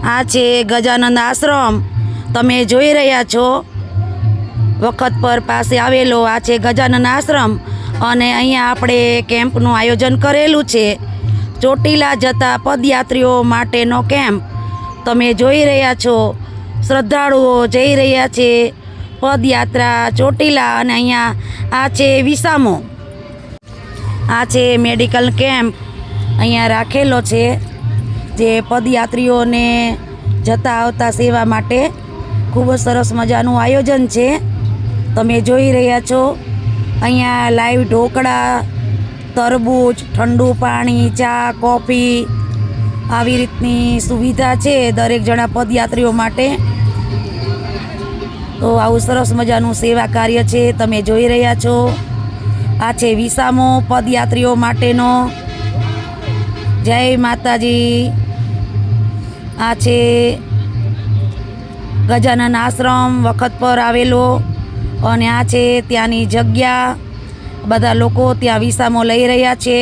આ છે ગજાનંદ આશ્રમ, તમે જોઈ રહ્યા છો વખતપર પાસે આવેલો આ છે ગજાનંદ આશ્રમ. અને અહીંયા આપણે કેમ્પનું આયોજન કરેલું છે, ચોટીલા જતા પદયાત્રીઓ માટેનો કેમ્પ. તમે જોઈ રહ્યા છો શ્રદ્ધાળુઓ જઈ રહ્યા છે પદયાત્રા ચોટીલા. અને અહીંયા આ છે વિસામો, આ છે મેડિકલ કેમ્પ અહીંયા રાખેલો છે, જે પદયાત્રીઓને જતા આવતા સેવા માટે ખૂબ જ સરસ મજાનું આયોજન છે. તમે જોઈ રહ્યા છો અહીંયા લાઈવ ઢોકળા, તરબૂચ, ઠંડુ પાણી, ચા, કોફી આવી રીતની સુવિધા છે દરેક જણા પદયાત્રીઓ માટે. તો આવું સરસ મજાનું સેવા કાર્ય છે, તમે જોઈ રહ્યા છો. આ છે વિસામો પદયાત્રીઓ માટેનો. જય માતાજી. આ છે ગજાનન આશ્રમ વખત પર આવેલો, અને આ છે ત્યાંની જગ્યા. બધા લોકો ત્યાં વિસામો લઈ રહ્યા છે.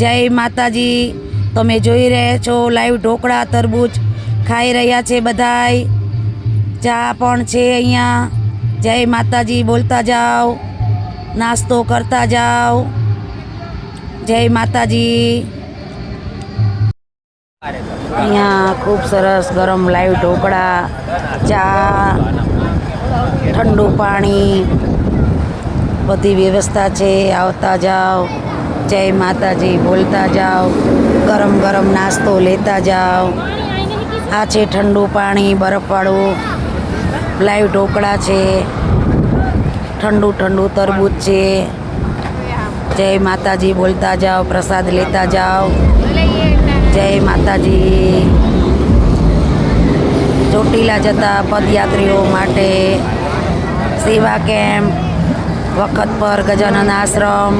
જય માતાજી. તમે જોઈ રહ્યા છો લાઈવ ઢોકળા, તરબૂચ ખાઈ રહ્યા છે બધાય. ચા પણ છે અહીંયા. જય માતાજી બોલતા જાઓ, નાસ્તો કરતા જાઓ. જય માતાજી. અહીંયા ખૂબ સરસ ગરમ લાઈવ ઢોકળા, ચા, ઠંડુ પાણી બધી વ્યવસ્થા છે. આવતા જાઓ, જય માતાજી બોલતા જાઓ, ગરમ ગરમ નાસ્તો લેતા જાઓ. આ છે ઠંડુ પાણી બરફવાળું, લાઈવ ઢોકળા છે, ઠંડુ ઠંડુ તરબૂચ છે. જય માતાજી બોલતા જાઓ, પ્રસાદ લેતા જાઓ. જય માતાજી. ચોટીલા જતા પદયાત્રીઓ માટે સેવા કેમ્પ વખત પર ગજાનંદ આશ્રમ.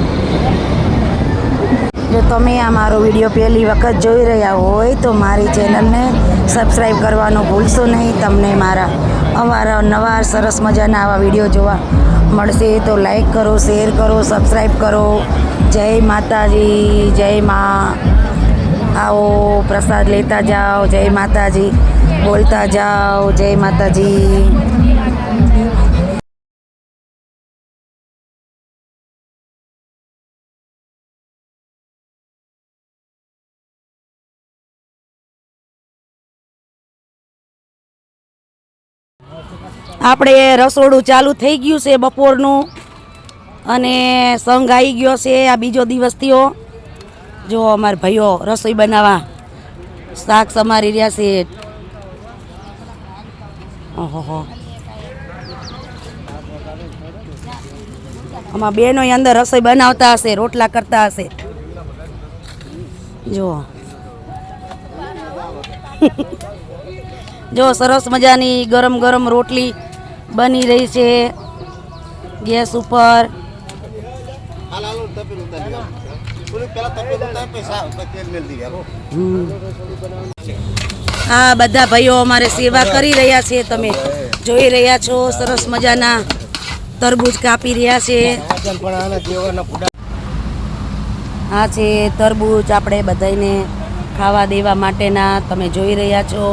જો તમે આ મારો વિડીયો પહેલી વખત જોઈ રહ્યા હોય તો મારી ચેનલને સબસ્ક્રાઈબ કરવાનું ભૂલશો નહીં. તમને મારા અવારનવાર સરસ મજાના આવા વિડીયો જોવા મળશે. તો લાઈક કરો, શેર કરો, સબસ્ક્રાઈબ કરો. જય માતાજી. જય મા. આવો પ્રસાદ લેતા જાઓ. જય માતાજી બોલતા જાઓ. જય માતાજી. આપણે રસોડું ચાલુ થઈ ગયું છે બપોરનું, અને સંઘ આવી ગયો છે. આ બીજો દિવસ થયો. જો અમારા ભાઈઓ રસોઈ બનાવવા શાક સમારી રહ્યા છે. ઓહો, આમાં બહેનો અંદર રસોઈ બનાવતા હશે, રોટલા કરતા હશે. જો જો સરસ મજાની ગરમ ગરમ રોટલી બની રહી છે ગેસ ઉપર. હા, બધા ભાઈઓ અમારે સેવા કરી રહ્યા છે. તમે જોઈ રહ્યા છો સરસ મજાના તરબૂચ કાપી રહ્યા છે. આ છે તરબૂચ આપણે બધાને ખાવા દેવા માટેના. તમે જોઈ રહ્યા છો.